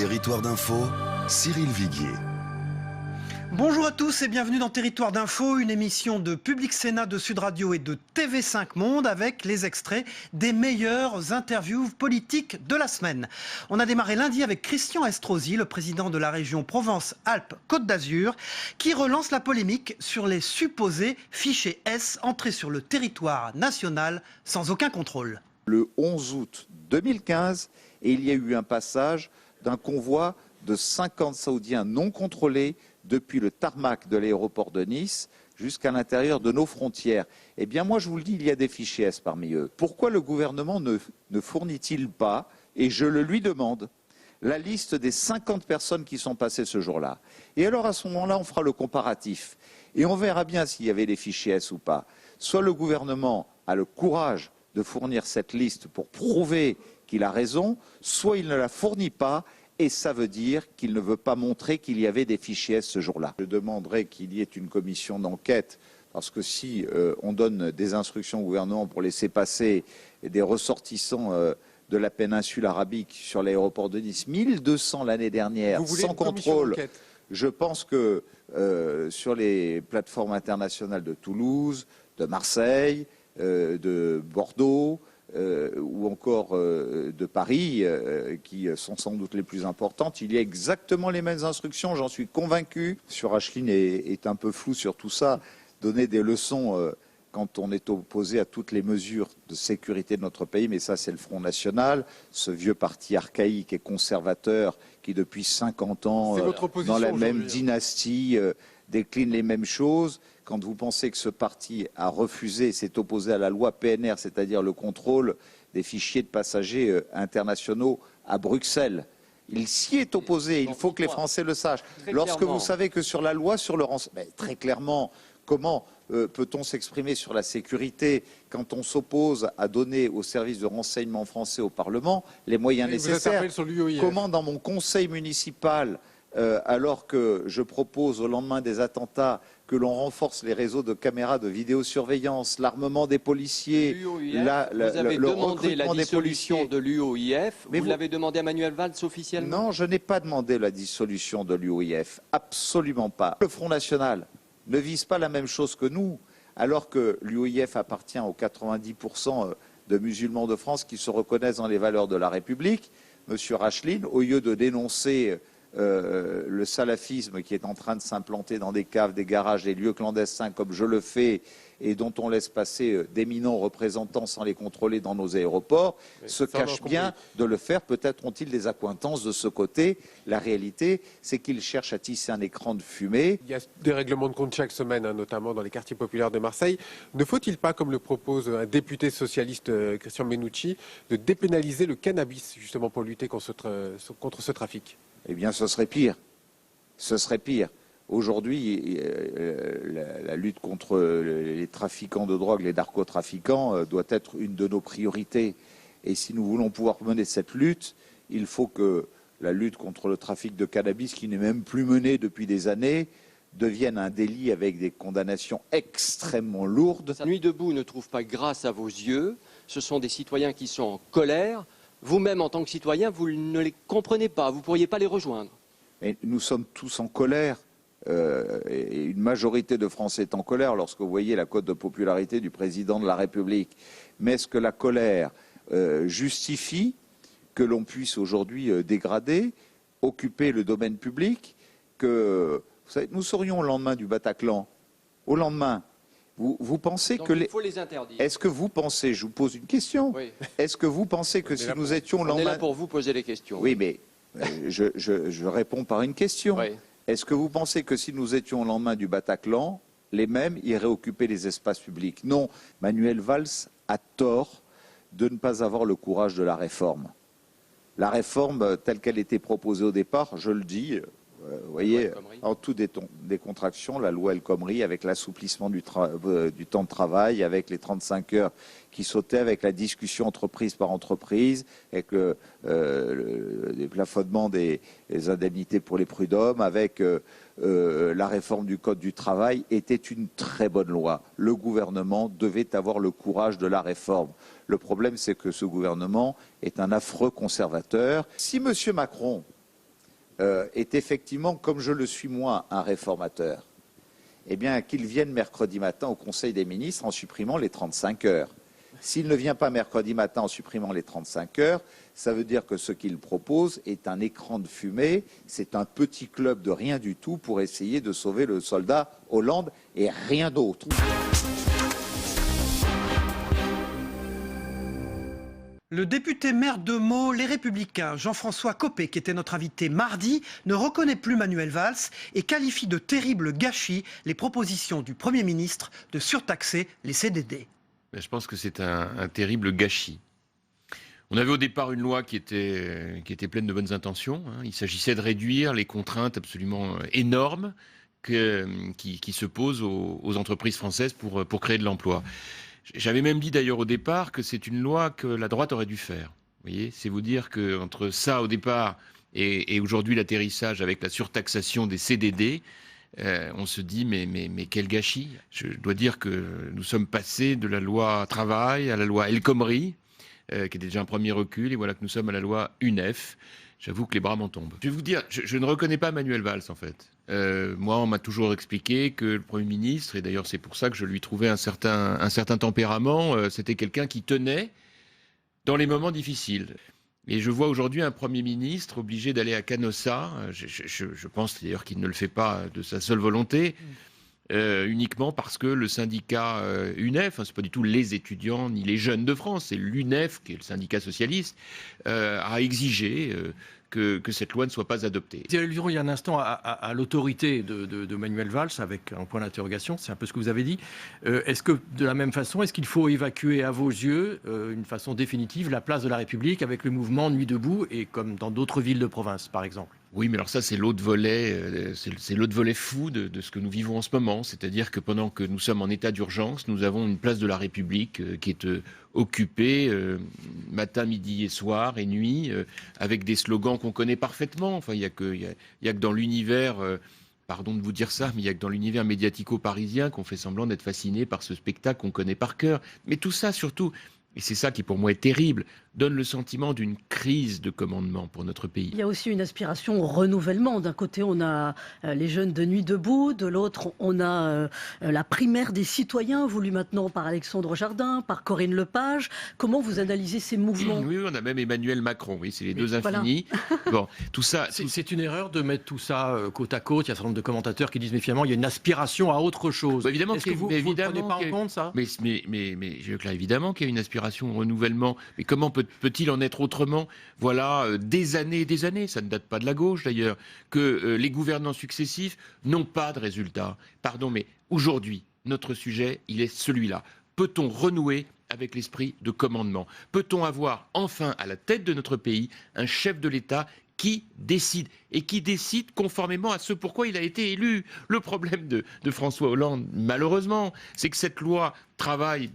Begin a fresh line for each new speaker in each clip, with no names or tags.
Territoire d'info, Cyril Viguier.
Bonjour à tous et bienvenue dans Territoire d'Info, une émission de Public Sénat de Sud Radio et de TV5 Monde avec les extraits des meilleures interviews politiques de la semaine. On a démarré lundi avec Christian Estrosi, le président de la région Provence-Alpes-Côte d'Azur, qui relance la polémique sur les supposés fichiers S entrés sur le territoire national sans aucun contrôle.
Le 11 août 2015, et il y a eu un passage d'un convoi de 50 Saoudiens non contrôlés depuis le tarmac de l'aéroport de Nice jusqu'à l'intérieur de nos frontières. Eh bien moi je vous le dis, il y a des fichiers S parmi eux. Pourquoi le gouvernement ne fournit-il pas, et je le lui demande, la liste des 50 personnes qui sont passées ce jour-là? Et alors à ce moment-là, on fera le comparatif. Et on verra bien s'il y avait des fichiers S ou pas. Soit le gouvernement a le courage de fournir cette liste pour prouver qu'il a raison, soit il ne la fournit pas. Et ça veut dire qu'il ne veut pas montrer qu'il y avait des fichiers S ce jour-là. Je demanderai qu'il y ait une commission d'enquête, parce que si on donne des instructions au gouvernement pour laisser passer des ressortissants de la péninsule arabique sur l'aéroport de Nice, 1200 l'année dernière, sans contrôle, je pense que sur les plateformes internationales de Toulouse, de Marseille, de Bordeaux, ou encore de Paris, qui sont sans doute les plus importantes, il y a exactement les mêmes instructions, j'en suis convaincu. Sur Acheline est un peu flou sur tout ça, donner des leçons quand on est opposé à toutes les mesures de sécurité de notre pays, mais ça c'est le Front National, ce vieux parti archaïque et conservateur qui depuis 50 ans, dans la même dynastie, décline les mêmes choses. Quand vous pensez que ce parti a refusé, s'est opposé à la loi PNR, c'est-à-dire le contrôle des fichiers de passagers internationaux à Bruxelles, il s'y est opposé, il faut que les Français le sachent. Lorsque vous savez que sur la loi sur le renseignement, très clairement, comment peut-on s'exprimer sur la sécurité quand on s'oppose à donner aux services de renseignement français au Parlement les moyens nécessaires? Comment dans mon conseil municipal, alors que je propose au lendemain des attentats que l'on renforce les réseaux de caméras de vidéosurveillance, l'armement des policiers,
vous avez demandé la dissolution de l'UOIF, vous l'avez demandé à Manuel Valls officiellement?
Non, je n'ai pas demandé la dissolution de l'UOIF, absolument pas. Le Front National ne vise pas la même chose que nous, alors que l'UOIF appartient aux 90% de musulmans de France qui se reconnaissent dans les valeurs de la République. Monsieur Racheline, au lieu de dénoncer le salafisme qui est en train de s'implanter dans des caves, des garages, des lieux clandestins comme je le fais et dont on laisse passer d'éminents représentants sans les contrôler dans nos aéroports, se cache bien de le faire. Peut-être ont-ils des accointances de ce côté. La réalité, c'est qu'ils cherchent à tisser un écran de fumée.
Il y a des règlements de compte chaque semaine, notamment dans les quartiers populaires de Marseille. Ne faut-il pas, comme le propose un député socialiste, Christian Menucci, de dépénaliser le cannabis, justement, pour lutter contre ce trafic?
Eh bien, ce serait pire. Ce serait pire. Aujourd'hui, la lutte contre les trafiquants de drogue, les narcotrafiquants, doit être une de nos priorités. Et si nous voulons pouvoir mener cette lutte, il faut que la lutte contre le trafic de cannabis, qui n'est même plus menée depuis des années, devienne un délit avec des condamnations extrêmement lourdes.
Nuit debout ne trouve pas grâce à vos yeux. Ce sont des citoyens qui sont en colère. Vous-même, en tant que citoyen, vous ne les comprenez pas. Vous ne pourriez pas les rejoindre.
Mais nous sommes tous en colère. Et une majorité de Français est en colère lorsque vous voyez la cote de popularité du président de la République. Mais est-ce que la colère justifie que l'on puisse aujourd'hui dégrader, occuper le domaine public, que vous savez, nous serions au lendemain du Bataclan, au lendemain. Vous pensez
donc
que
il faut les interdire.
Est-ce que vous pensez, je vous pose une question,
oui.
Est-ce que vous pensez que si nous étions au lendemain...
On est là pour vous poser les questions.
Oui, mais je réponds par une question.
Oui.
Est-ce que vous pensez que si nous étions au lendemain du Bataclan, les mêmes iraient occuper les espaces publics? Non, Manuel Valls a tort de ne pas avoir le courage de la réforme. La réforme telle qu'elle était proposée au départ, je le dis, vous voyez, en toute décontraction, la loi El Khomri, avec l'assouplissement du temps de travail, avec les 35 heures qui sautaient, avec la discussion entreprise par entreprise, avec le plafonnement des indemnités pour les prud'hommes, avec la réforme du Code du travail, était une très bonne loi. Le gouvernement devait avoir le courage de la réforme. Le problème, c'est que ce gouvernement est un affreux conservateur. Si M. Macron est effectivement, comme je le suis moi, un réformateur, eh bien qu'il vienne mercredi matin au Conseil des ministres en supprimant les 35 heures. S'il ne vient pas mercredi matin en supprimant les 35 heures, ça veut dire que ce qu'il propose est un écran de fumée, c'est un petit club de rien du tout pour essayer de sauver le soldat Hollande et rien d'autre.
Le député maire de Meaux, Les Républicains, Jean-François Copé, qui était notre invité mardi, ne reconnaît plus Manuel Valls et qualifie de terrible gâchis les propositions du Premier ministre de surtaxer les CDD.
Je pense que c'est un terrible gâchis. On avait au départ une loi qui était pleine de bonnes intentions. Il s'agissait de réduire les contraintes absolument énormes qui se posent aux entreprises françaises pour créer de l'emploi. J'avais même dit d'ailleurs au départ que c'est une loi que la droite aurait dû faire. Vous voyez, c'est vous dire qu'entre ça au départ et aujourd'hui l'atterrissage avec la surtaxation des CDD, on se dit mais quel gâchis. Je dois dire que nous sommes passés de la loi travail à la loi El Khomri, qui était déjà un premier recul, et voilà que nous sommes à la loi UNEF. J'avoue que les bras m'en tombent. Je vais vous dire, je ne reconnais pas Manuel Valls en fait. Moi, on m'a toujours expliqué que le Premier ministre, et d'ailleurs c'est pour ça que je lui trouvais un certain tempérament, c'était quelqu'un qui tenait dans les moments difficiles. Et je vois aujourd'hui un Premier ministre obligé d'aller à Canossa. Je pense d'ailleurs qu'il ne le fait pas de sa seule volonté, uniquement parce que le syndicat UNEF, c'est pas du tout les étudiants ni les jeunes de France, c'est l'UNEF, qui est le syndicat socialiste, a exigé que cette loi ne soit pas adoptée.
Il y a un instant à l'autorité de Manuel Valls, avec un point d'interrogation, c'est un peu ce que vous avez dit. Est-ce que, de la même façon, est-ce qu'il faut évacuer à vos yeux, une façon définitive, la place de la République avec le mouvement Nuit debout, et comme dans d'autres villes de province, par exemple ?
Oui, mais alors ça, c'est l'autre volet, c'est l'autre volet fou de ce que nous vivons en ce moment. C'est-à-dire que pendant que nous sommes en état d'urgence, nous avons une place de la République qui est occupée matin, midi et soir et nuit, avec des slogans qu'on connaît parfaitement. Enfin, il y a que dans l'univers, pardon de vous dire ça, mais il y a que dans l'univers médiatico-parisien qu'on fait semblant d'être fasciné par ce spectacle qu'on connaît par cœur. Mais tout ça, surtout, et c'est ça qui pour moi est terrible, donne le sentiment d'une crise de commandement pour notre pays.
Il y a aussi une aspiration au renouvellement. D'un côté, on a les jeunes de Nuit debout, de l'autre, on a la primaire des citoyens, voulue maintenant par Alexandre Jardin, par Corinne Lepage. Comment vous analysez ces mouvements ?
Oui, on a même Emmanuel Macron, oui, c'est les deux infinis. Voilà. Bon, tout ça...
C'est une erreur de mettre tout ça côte à côte. Il y a un certain nombre de commentateurs qui disent, mais finalement, il y a une aspiration à autre chose.
Bah, évidemment,
est-ce que vous ne prenez pas en compte ça ?
Mais évidemment qu'il y a une aspiration au renouvellement. Mais comment peut-il en être autrement ? Voilà des années et des années, ça ne date pas de la gauche d'ailleurs, que les gouvernants successifs n'ont pas de résultats. Pardon, mais aujourd'hui, notre sujet, il est celui-là. Peut-on renouer avec l'esprit de commandement ? Peut-on avoir enfin à la tête de notre pays un chef de l'État qui décide, et qui décide conformément à ce pourquoi il a été élu. Le problème de François Hollande, malheureusement, c'est que cette loi travail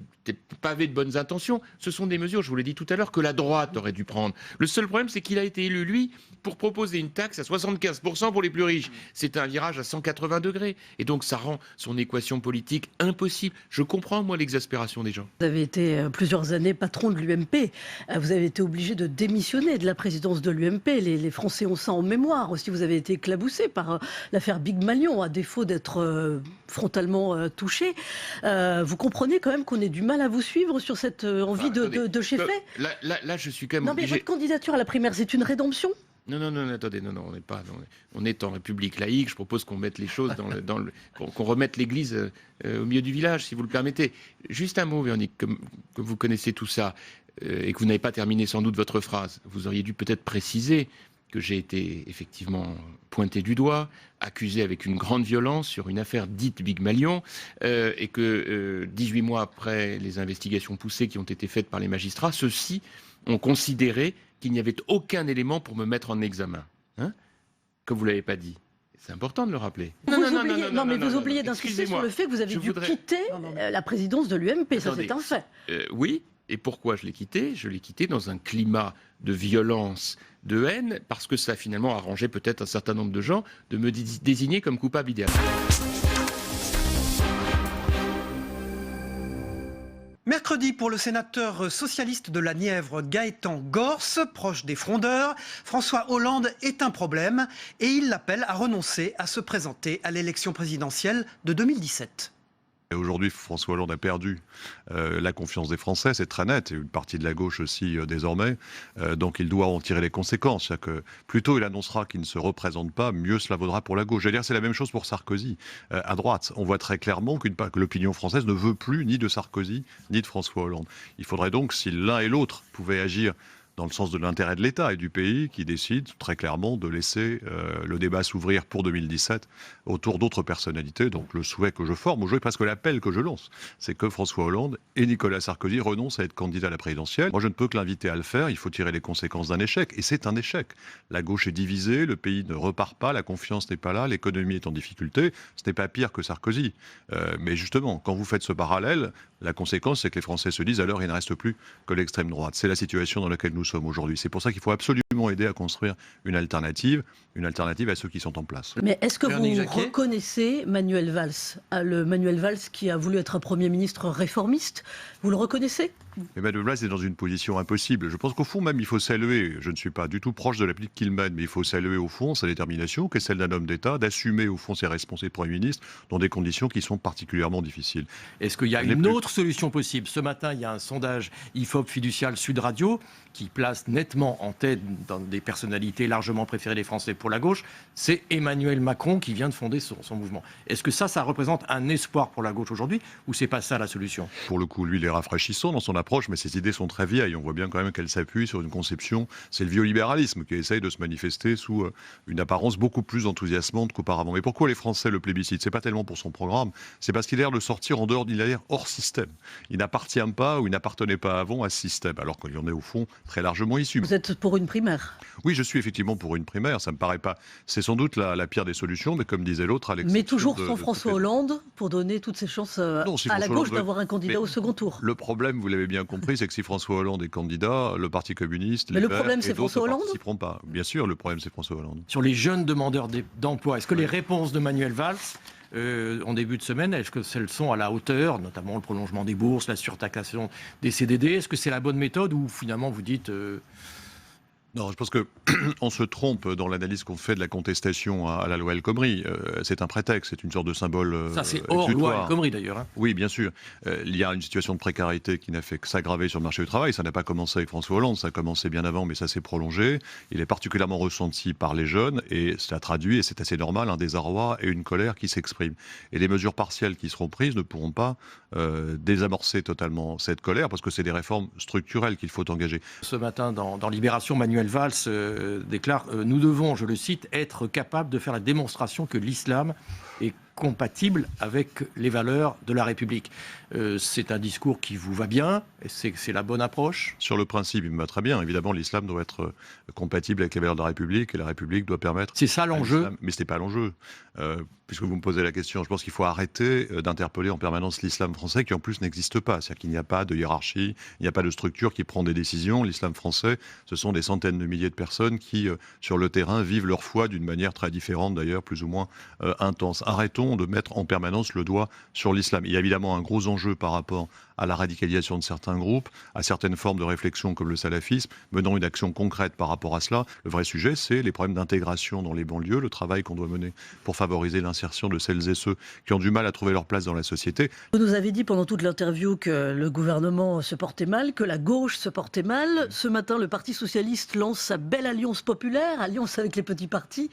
pavé de bonnes intentions, ce sont des mesures, je vous l'ai dit tout à l'heure, que la droite aurait dû prendre. Le seul problème, c'est qu'il a été élu, lui, pour proposer une taxe à 75% pour les plus riches. C'est un virage à 180 degrés. Et donc, ça rend son équation politique impossible. Je comprends, moi, l'exaspération des gens.
Vous avez été plusieurs années patron de l'UMP. Vous avez été obligé de démissionner de la présidence de l'UMP. Les Français ont ça en mémoire. Aussi, vous avez été éclaboussé par l'affaire Big Malion, à défaut d'être frontalement touché. Vous comprenez quand même qu'on ait du mal à vous suivre sur cette envie de cheffer.
Là, je suis quand même obligé...
mais votre candidature à la primaire, c'est une rédemption ?
Non, attendez, on est en République laïque. Je propose qu'on mette les choses qu'on remette l'Église au milieu du village, si vous le permettez. Juste un mot, Véronique, comme vous connaissez tout ça et que vous n'avez pas terminé sans doute votre phrase, vous auriez dû peut-être préciser que j'ai été effectivement pointé du doigt, accusé avec une grande violence sur une affaire dite Big Malion, et que 18 mois après les investigations poussées qui ont été faites par les magistrats, ceux-ci ont considéré qu'il n'y avait aucun élément pour me mettre en examen. Comme vous ne l'avez pas dit. C'est important de le rappeler.
Vous oubliez d'insister sur le fait que vous avez dû quitter la présidence de l'UMP, ça c'est un fait.
Oui, et pourquoi je l'ai quitté ? Je l'ai quitté dans un climat de violence, de haine, parce que ça a finalement arrangé peut-être un certain nombre de gens de me désigner comme coupable idéal.
Mercredi Mercredi, pour le sénateur socialiste de la Nièvre, Gaëtan Gors, proche des frondeurs, François Hollande est un problème et il l'appelle à renoncer à se présenter à l'élection présidentielle de 2017.
Et aujourd'hui, François Hollande a perdu la confiance des Français, c'est très net, et une partie de la gauche aussi désormais. Donc il doit en tirer les conséquences. C'est-à-dire que plus tôt il annoncera qu'il ne se représente pas, mieux cela vaudra pour la gauche. J'allais dire, c'est la même chose pour Sarkozy. À droite, on voit très clairement que l'opinion française ne veut plus ni de Sarkozy, ni de François Hollande. Il faudrait donc, si l'un et l'autre pouvaient agir dans le sens de l'intérêt de l'État et du pays, qui décide très clairement de laisser le débat s'ouvrir pour 2017 autour d'autres personnalités. Donc le souhait que je forme aujourd'hui, presque l'appel que je lance, c'est que François Hollande et Nicolas Sarkozy renoncent à être candidats à la présidentielle. Moi, je ne peux que l'inviter à le faire. Il faut tirer les conséquences d'un échec. Et c'est un échec. La gauche est divisée, le pays ne repart pas, la confiance n'est pas là, l'économie est en difficulté. Ce n'est pas pire que Sarkozy. Mais justement, quand vous faites ce parallèle, la conséquence, c'est que les Français se disent alors il ne reste plus que l'extrême droite. C'est la situation dans laquelle nous sommes aujourd'hui. C'est pour ça qu'il faut absolument aider à construire une alternative à ceux qui sont en place.
Mais est-ce que
Véronique
vous
Jacquier
reconnaissez Manuel Valls, le Manuel Valls qui a voulu être un Premier ministre réformiste? Vous le reconnaissez?
Mais Manuel Valls est dans une position impossible. Je pense qu'au fond même, il faut saluer, je ne suis pas du tout proche de la politique qu'il mène, mais il faut saluer au fond sa détermination, qui est celle d'un homme d'État, d'assumer au fond ses responsabilités de Premier ministre dans des conditions qui sont particulièrement difficiles.
Est-ce qu'il y a une autre solution possible? Ce matin, il y a un sondage IFOP Fiducial Sud Radio qui place nettement en tête dans des personnalités largement préférées des Français pour la gauche. C'est Emmanuel Macron qui vient de fonder son mouvement. Est-ce que ça représente un espoir pour la gauche aujourd'hui ou c'est pas ça la solution?
Pour le coup, lui, il est rafraîchissant dans son approche, mais ses idées sont très vieilles. On voit bien quand même qu'elle s'appuie sur une conception, c'est le vieux libéralisme qui essaye de se manifester sous une apparence beaucoup plus enthousiasmante qu'auparavant. Mais pourquoi les Français le plébiscitent? C'est pas tellement pour son programme, c'est parce qu'il a l'air de sortir en dehors, il a l'air hors système. Il n'appartient pas ou il n'appartenait pas avant à ce système, alors qu'il y en est au fond très largement issu.
Vous êtes pour une primaire?
Oui, je suis effectivement pour une primaire, ça me paraît pas... C'est sans doute la pire des solutions, mais comme disait l'autre, à l'exception
Mais toujours sans
de
François Hollande pour donner toutes ses chances à la gauche d'avoir un candidat au second tour.
Le problème, vous l'avez bien compris, c'est que si François Hollande est candidat, le Parti communiste,
mais
les
le
Verts
problème,
et
c'est
d'autres
François
ne
Hollande
participeront pas. Bien sûr, le problème, c'est François Hollande.
Sur les jeunes demandeurs d'emploi, est-ce que les réponses de Manuel Valls en début de semaine, est-ce que celles sont à la hauteur, notamment le prolongement des bourses, la surtaxation des CDD? Est-ce que c'est la bonne méthode ou finalement vous dites...
Non, je pense qu'on se trompe dans l'analyse qu'on fait de la contestation à la loi El Khomri. C'est un prétexte, c'est une sorte de symbole.
Ça, c'est hors loi El Khomri d'ailleurs. Hein.
Oui, bien sûr. Il y a une situation de précarité qui n'a fait que s'aggraver sur le marché du travail. Ça n'a pas commencé avec François Hollande, ça a commencé bien avant, mais ça s'est prolongé. Il est particulièrement ressenti par les jeunes et ça traduit, et c'est assez normal, un désarroi et une colère qui s'expriment. Et les mesures partielles qui seront prises ne pourront pas désamorcer totalement cette colère parce que c'est des réformes structurelles qu'il faut engager.
Ce matin, dans Libération, Manuel Valls déclare « Nous devons, je le cite, être capables de faire la démonstration que l'islam est compatible avec les valeurs de la République. » C'est un discours qui vous va bien? C'est la bonne approche?
Sur le principe, il me va très bien. Évidemment, l'islam doit être compatible avec les valeurs de la République et la République doit permettre...
C'est ça l'enjeu?
Mais ce n'est pas l'enjeu. Puisque vous me posez la question, je pense qu'il faut arrêter d'interpeller en permanence l'islam français qui en plus n'existe pas. C'est-à-dire qu'il n'y a pas de hiérarchie, il n'y a pas de structure qui prend des décisions. L'islam français, ce sont des centaines de milliers de personnes qui, sur le terrain, vivent leur foi d'une manière très différente d'ailleurs, plus ou moins intense. Arrêtons de mettre en permanence le doigt sur l'islam. Il y a évidemment un gros enjeu par rapport à la radicalisation de certains groupes, à certaines formes de réflexion comme le salafisme, menant une action concrète par rapport à cela. Le vrai sujet, c'est les problèmes d'intégration dans les banlieues, le travail qu'on doit mener pour favoriser l'insertion de celles et ceux qui ont du mal à trouver leur place dans la société.
Vous nous avez dit pendant toute l'interview que le gouvernement se portait mal, que la gauche se portait mal. Ce matin, le Parti socialiste lance sa belle alliance populaire, alliance avec les petits partis,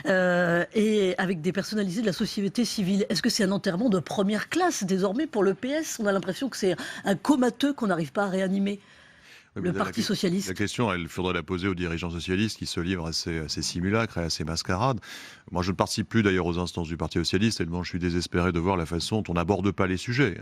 et avec des personnalités de la société civile. Est-ce que c'est un enterrement de première classe désormais pour le PS? On a l'impression que c'est un comateux qu'on n'arrive pas à réanimer. Le Parti socialiste.
La question, il faudrait la poser aux dirigeants socialistes qui se livrent à ces simulacres et à ces mascarades. Moi, je ne participe plus d'ailleurs aux instances du Parti socialiste, tellement je suis désespéré de voir la façon dont on n'aborde pas les sujets.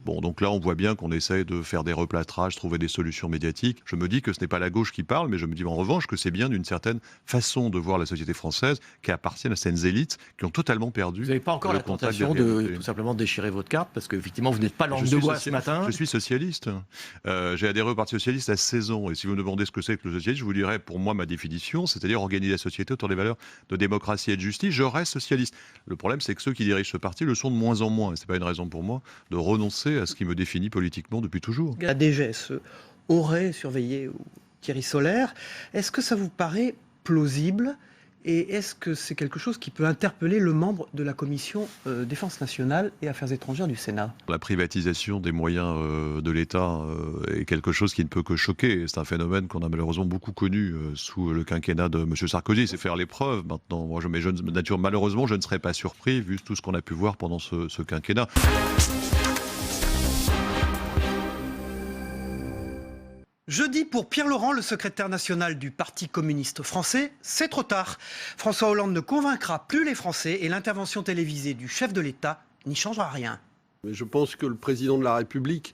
Bon, donc là, on voit bien qu'on essaye de faire des replâtrages, trouver des solutions médiatiques. Je me dis que ce n'est pas la gauche qui parle, mais je me dis en revanche que c'est bien d'une certaine façon de voir la société française qui appartient à certaines élites qui ont totalement perdu.
Vous n'avez pas encore la tentation de tout simplement déchirer votre carte, parce qu'effectivement, vous n'êtes pas langue de bois ce matin.
Je suis socialiste. J'ai adhéré au Parti socialiste à 16 ans. Et si vous me demandez ce que c'est que le socialisme, je vous dirais, pour moi, ma définition, c'est-à-dire organiser la société autour des valeurs de démocratie et de justice, je reste socialiste. Le problème, c'est que ceux qui dirigent ce parti le sont de moins en moins. Et ce n'est pas une raison pour moi de renoncer à ce qui me définit politiquement depuis toujours.
La DGSE aurait surveillé Thierry Solère. Est-ce que ça vous paraît plausible ? Et est-ce que c'est quelque chose qui peut interpeller le membre de la commission Défense nationale et Affaires étrangères du Sénat ?
La privatisation des moyens de l'État est quelque chose qui ne peut que choquer. C'est un phénomène qu'on a malheureusement beaucoup connu sous le quinquennat de M. Sarkozy. C'est faire les preuves maintenant. Moi, malheureusement, je ne serais pas surpris vu tout ce qu'on a pu voir pendant ce quinquennat.
Jeudi, pour Pierre Laurent, le secrétaire national du Parti communiste français, c'est trop tard. François Hollande ne convaincra plus les Français et l'intervention télévisée du chef de l'État n'y changera rien.
Mais je pense que le président de la République,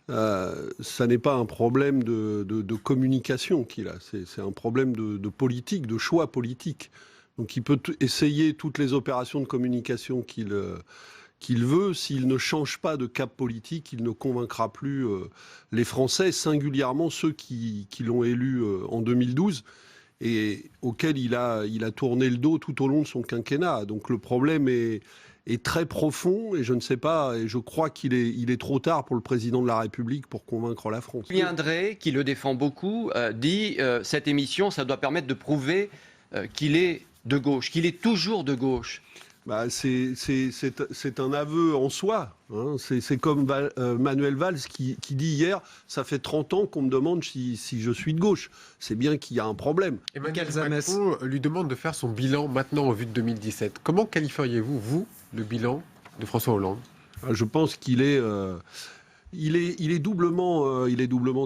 ça n'est pas un problème de communication qu'il a, c'est un problème de politique, de choix politique. Donc il peut essayer toutes les opérations de communication qu'il veut, s'il ne change pas de cap politique, il ne convaincra plus les Français, singulièrement ceux qui l'ont élu en 2012 et auxquels il a tourné le dos tout au long de son quinquennat. Donc le problème est très profond et je ne sais pas, et je crois qu'il est trop tard pour le président de la République pour convaincre la France.
Julien Drey, qui le défend beaucoup, dit cette émission, ça doit permettre de prouver qu'il est de gauche, qu'il est toujours de gauche.
C'est un aveu en soi. Hein. C'est comme Manuel Valls qui dit hier, ça fait 30 ans qu'on me demande si je suis de gauche. C'est bien qu'il y a un problème.
Emmanuel Macron lui demande de faire son bilan maintenant au vu de 2017. Comment qualifieriez-vous, vous, le bilan de François Hollande ?
Je pense qu'il est... Il est doublement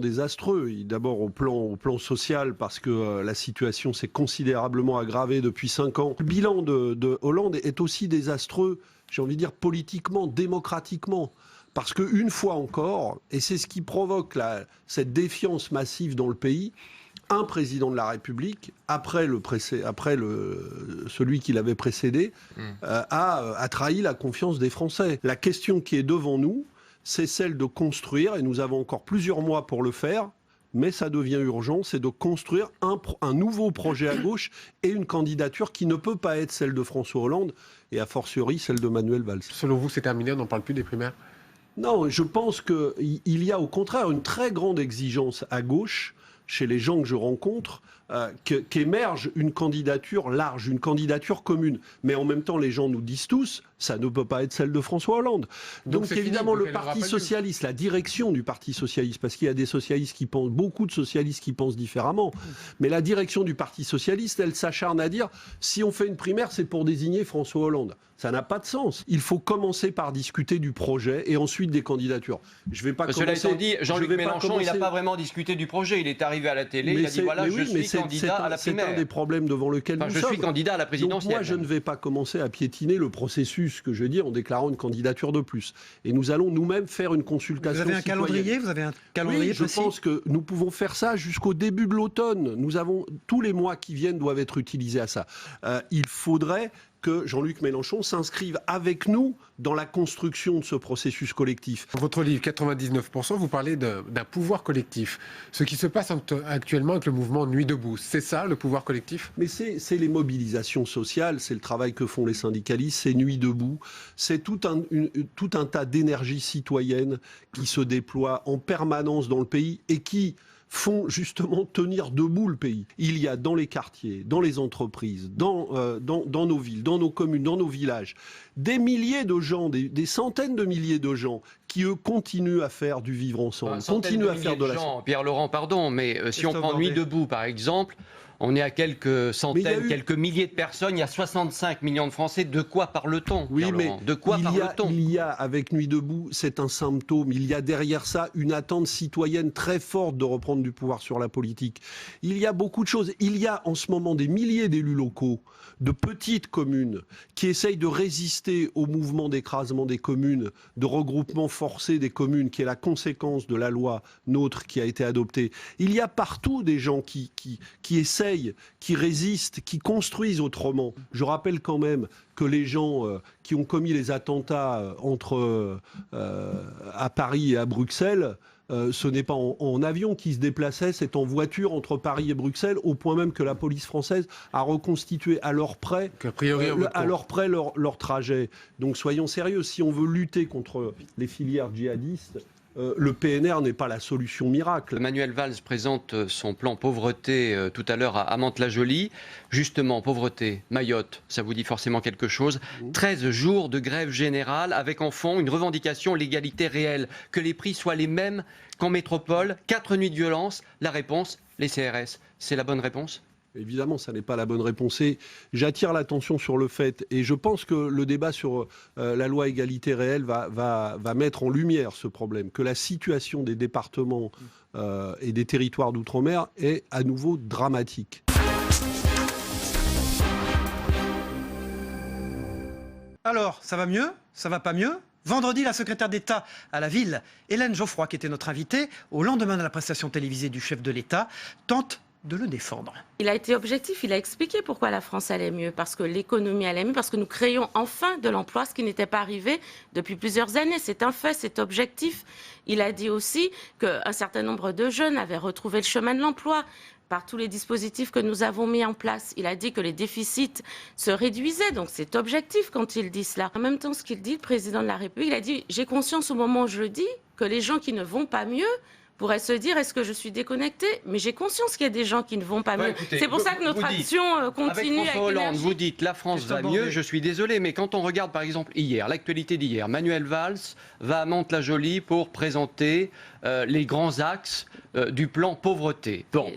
désastreux. D'abord au plan social, parce que la situation s'est considérablement aggravée depuis 5 ans. Le bilan de Hollande est aussi désastreux, j'ai envie de dire, politiquement, démocratiquement. Parce qu'une fois encore, et c'est ce qui provoque cette défiance massive dans le pays, un président de la République, après celui qui l'avait précédé, a trahi la confiance des Français. La question qui est devant nous, c'est celle de construire, et nous avons encore plusieurs mois pour le faire, mais ça devient urgent, c'est de construire un nouveau projet à gauche et une candidature qui ne peut pas être celle de François Hollande et a fortiori celle de Manuel Valls.
Selon vous, c'est terminé, on n'en parle plus des primaires ?
Non, je pense qu'il y a au contraire une très grande exigence à gauche chez les gens que je rencontre, qu'émerge une candidature large, une candidature commune. Mais en même temps, les gens nous disent tous, ça ne peut pas être celle de François Hollande. Donc évidemment, le Parti socialiste, la direction du Parti socialiste, parce qu'il y a des socialistes qui pensent, beaucoup de socialistes qui pensent différemment, mais la direction du Parti socialiste, elle s'acharne à dire, si on fait une primaire, c'est pour désigner François Hollande. Ça n'a pas de sens. Il faut commencer par discuter du projet et ensuite des candidatures. Je vais pas commencer...
Cela étant dit, Jean-Luc Mélenchon, il n'a pas vraiment discuté du projet. Il est arrivé à la télé, il a dit voilà, je suis candidat à la primaire.
C'est un des problèmes devant lequel nous sommes.
Je suis candidat à la présidentielle.
Donc moi, je ne vais pas commencer à piétiner le processus, que je dis, en déclarant une candidature de plus. Et nous allons nous-mêmes faire une consultation citoyenne.
Vous avez un calendrier
précis ? Je pense que nous pouvons faire ça jusqu'au début de l'automne. Tous les mois qui viennent doivent être utilisés à ça. Il faudrait que Jean-Luc Mélenchon s'inscrive avec nous dans la construction de ce processus collectif.
Dans votre livre 99%, vous parlez d'un pouvoir collectif. Ce qui se passe actuellement avec le mouvement Nuit debout, c'est ça le pouvoir collectif ?
Mais c'est les mobilisations sociales, c'est le travail que font les syndicalistes, c'est Nuit debout, c'est tout un tas d'énergie citoyenne qui se déploie en permanence dans le pays et qui font justement tenir debout le pays. Il y a dans les quartiers, dans les entreprises, dans nos villes, dans nos communes, dans nos villages, des milliers de gens, des centaines de milliers de gens qui, eux, continuent à faire du vivre ensemble, continuent à faire de la...
Pierre Laurent, pardon, mais si on prend Nuit debout, par exemple, on est à quelques centaines, quelques milliers de personnes, il y a 65 millions de Français. De quoi parle-t-on,
Oui, mais
de quoi parle-t-on ?
Il y a, avec Nuit debout, c'est un symptôme. Il y a derrière ça une attente citoyenne très forte de reprendre du pouvoir sur la politique. Il y a beaucoup de choses. Il y a en ce moment des milliers d'élus locaux, de petites communes, qui essayent de résister au mouvement d'écrasement des communes, de regroupement forcé des communes, qui est la conséquence de la loi NOTRe qui a été adoptée. Il y a partout des gens qui essayent, qui résistent, qui construisent autrement. Je rappelle quand même que les gens qui ont commis les attentats à Paris et à Bruxelles ce n'est pas en avion qu'ils se déplaçaient, c'est en voiture entre Paris et Bruxelles, au point même que la police française a reconstitué à leur près, leur trajet. Donc soyons sérieux, si on veut lutter contre les filières djihadistes, le PNR n'est pas la solution miracle.
Manuel Valls présente son plan pauvreté tout à l'heure à Mantes-la-Jolie. Justement, pauvreté, Mayotte, ça vous dit forcément quelque chose. 13 jours de grève générale avec en fond une revendication l'égalité réelle, que les prix soient les mêmes qu'en métropole. 4 nuits de violence. La réponse, les CRS. C'est la bonne réponse ?
Évidemment, ça n'est pas la bonne réponse. Et j'attire l'attention sur le fait, et je pense que le débat sur la loi égalité réelle va mettre en lumière ce problème, que la situation des départements et des territoires d'outre-mer est à nouveau dramatique.
Alors, ça va mieux ? Ça va pas mieux ? Vendredi, la secrétaire d'État à la ville, Hélène Geoffroy, qui était notre invitée, au lendemain de la prestation télévisée du chef de l'État, tente de le défendre.
Il a été objectif, il a expliqué pourquoi la France allait mieux, parce que l'économie allait mieux, parce que nous créions enfin de l'emploi, ce qui n'était pas arrivé depuis plusieurs années. C'est un fait, c'est objectif. Il a dit aussi qu'un certain nombre de jeunes avaient retrouvé le chemin de l'emploi par tous les dispositifs que nous avons mis en place. Il a dit que les déficits se réduisaient, donc c'est objectif quand il dit cela. En même temps, ce qu'il dit, le président de la République, il a dit « J'ai conscience au moment où je le dis que les gens qui ne vont pas mieux pourrait se dire, est-ce que je suis déconnecté ? Mais j'ai conscience qu'il y a des gens qui ne vont pas mieux.
Écoutez,
c'est pour ça que notre action continue.
Avec François Hollande, vous dites, la France va mieux, je suis désolé, mais quand on regarde par exemple hier, l'actualité d'hier, Manuel Valls va à Mantes-la-Jolie pour présenter les grands axes du plan pauvreté. Bon,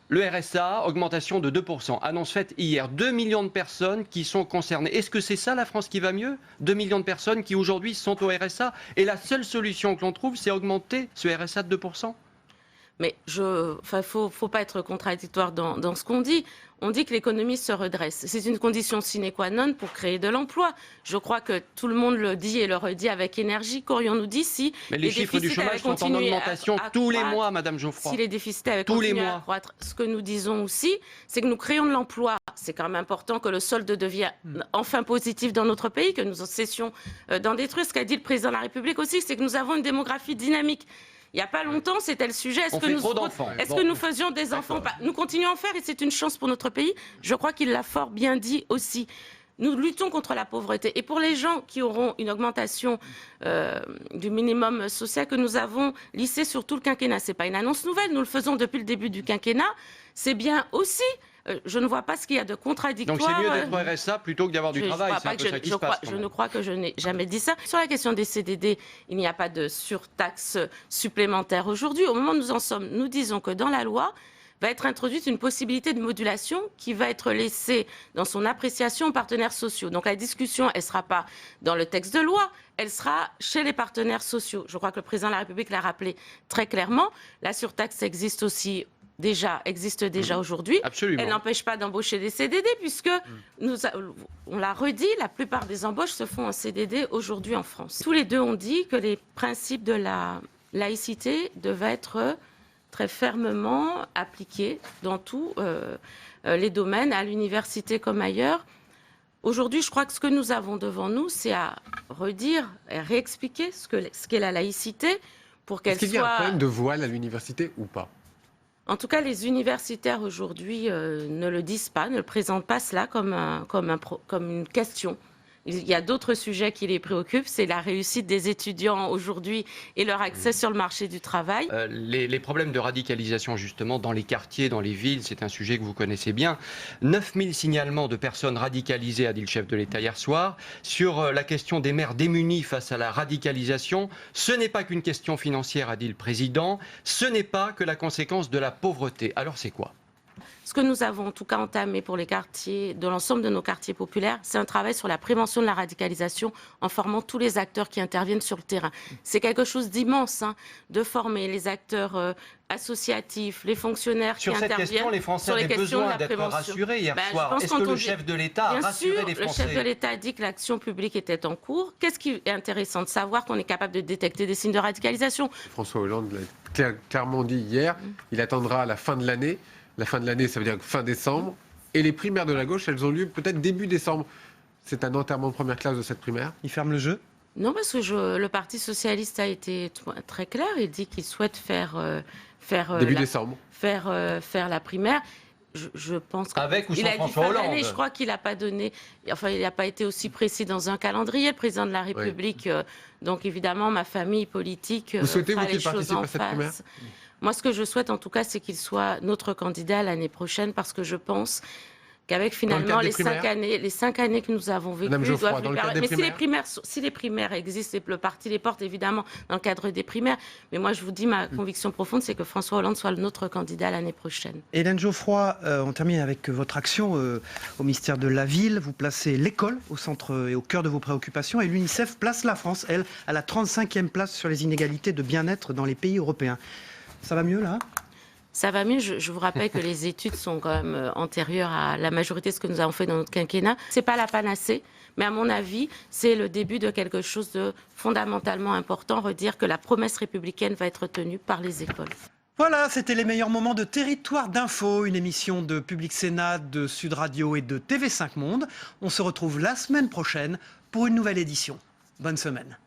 le RSA, augmentation de 2%, annonce faite hier, 2 millions de personnes qui sont concernées. Est-ce que c'est ça la France qui va mieux ? 2 millions de personnes qui aujourd'hui sont au RSA, et la seule solution que l'on trouve, c'est augmenter ce RSA de 2%.
Mais faut pas être contradictoire dans ce qu'on dit. On dit que l'économie se redresse. C'est une condition sine qua non pour créer de l'emploi. Je crois que tout le monde le dit et le redit avec énergie. Qu'aurions-nous dit si
les chiffres du chômage sont en augmentation tous les mois, Madame Geoffroy.
Si les déficits avaient continué à croître. Ce que nous disons aussi, c'est que nous créons de l'emploi. C'est quand même important que le solde devienne enfin positif dans notre pays, que nous cessions d'en détruire. Ce qu'a dit le président de la République aussi, c'est que nous avons une démographie dynamique. Il n'y a pas longtemps, c'était le sujet. Est-ce que nous faisions des enfants ? Nous continuons à en faire et c'est une chance pour notre pays. Je crois qu'il l'a fort bien dit aussi. Nous luttons contre la pauvreté. Et pour les gens qui auront une augmentation du minimum social que nous avons lissé sur tout le quinquennat, ce n'est pas une annonce nouvelle. Nous le faisons depuis le début du quinquennat. C'est bien aussi. Je ne vois pas ce qu'il y a de contradictoire.
Donc c'est mieux d'être au RSA plutôt que d'avoir du travail. C'est un peu ça qui se passe.
Je ne crois que je n'ai jamais dit ça. Sur la question des CDD, il n'y a pas de surtaxe supplémentaire aujourd'hui. Au moment où nous en sommes, nous disons que dans la loi va être introduite une possibilité de modulation qui va être laissée dans son appréciation aux partenaires sociaux. Donc la discussion, elle ne sera pas dans le texte de loi, elle sera chez les partenaires sociaux. Je crois que le président de la République l'a rappelé très clairement. La surtaxe existe déjà aujourd'hui.
Absolument.
Elle n'empêche pas d'embaucher des CDD puisque, on l'a redit, la plupart des embauches se font en CDD aujourd'hui en France. Tous les deux ont dit que les principes de la laïcité devaient être très fermement appliqués dans tous les domaines, à l'université comme ailleurs. Aujourd'hui, je crois que ce que nous avons devant nous, c'est à redire et réexpliquer ce qu'est la laïcité pour qu'elle soit...
Est-ce qu'il y a un problème de voile à l'université ou pas ?
En tout cas, les universitaires aujourd'hui ne le disent pas, ne le présentent pas cela comme une question. Il y a d'autres sujets qui les préoccupent, c'est la réussite des étudiants aujourd'hui et leur accès sur le marché du travail.
Les problèmes de radicalisation justement dans les quartiers, dans les villes, c'est un sujet que vous connaissez bien. 9000 signalements de personnes radicalisées, a dit le chef de l'État hier soir. Sur la question des maires démunis face à la radicalisation, ce n'est pas qu'une question financière, a dit le président, ce n'est pas que la conséquence de la pauvreté. Alors c'est quoi ?
Ce que nous avons en tout cas entamé pour les quartiers, de l'ensemble de nos quartiers populaires, c'est un travail sur la prévention de la radicalisation en formant tous les acteurs qui interviennent sur le terrain. C'est quelque chose d'immense, de former les acteurs associatifs, les fonctionnaires qui interviennent.
Sur cette question, les Français avaient besoin d'être rassurés hier soir. Est-ce que le chef de l'État a rassuré les Français ?
Le chef de l'État a dit que l'action publique était en cours. Qu'est-ce qui est intéressant de savoir qu'on est capable de détecter des signes de radicalisation ?
François Hollande l'a clairement dit hier, il attendra la fin de l'année. La fin de l'année, ça veut dire fin décembre. Et les primaires de la gauche, elles ont lieu peut-être début décembre. C'est un enterrement de première classe de cette primaire.
Il ferme le jeu ?
Non, parce que le Parti socialiste a été très clair. Il dit qu'il souhaite faire la primaire. Je pense
avec ou sans François Hollande.
Je crois qu'il n'a pas donné, enfin il n'a pas été aussi précis dans un calendrier, le président de la République. Donc évidemment, ma famille politique.
Vous souhaitez
fera
qu'il
les choses
participe
en
à cette
face.
primaire?
Moi, ce que je souhaite en tout cas, c'est qu'il soit notre candidat l'année prochaine, parce que je pense qu'avec finalement les 5 années que nous avons vécues, doivent lui permettre. Mais si les primaires existent, et le parti les porte évidemment dans le cadre des primaires, mais moi je vous dis, ma conviction profonde, c'est que François Hollande soit notre candidat l'année prochaine.
Hélène Geoffroy, on termine avec votre action au ministère de la Ville. Vous placez l'école au centre et au cœur de vos préoccupations, et l'UNICEF place la France, elle, à la 35e place sur les inégalités de bien-être dans les pays européens. Ça va mieux là ?
Ça va mieux. Je vous rappelle que les études sont quand même antérieures à la majorité de ce que nous avons fait dans notre quinquennat. C'est pas la panacée, mais à mon avis, c'est le début de quelque chose de fondamentalement important. Redire que la promesse républicaine va être tenue par les écoles.
Voilà, c'était les meilleurs moments de Territoire d'Info, une émission de Public Sénat, de Sud Radio et de TV5 Monde. On se retrouve la semaine prochaine pour une nouvelle édition. Bonne semaine.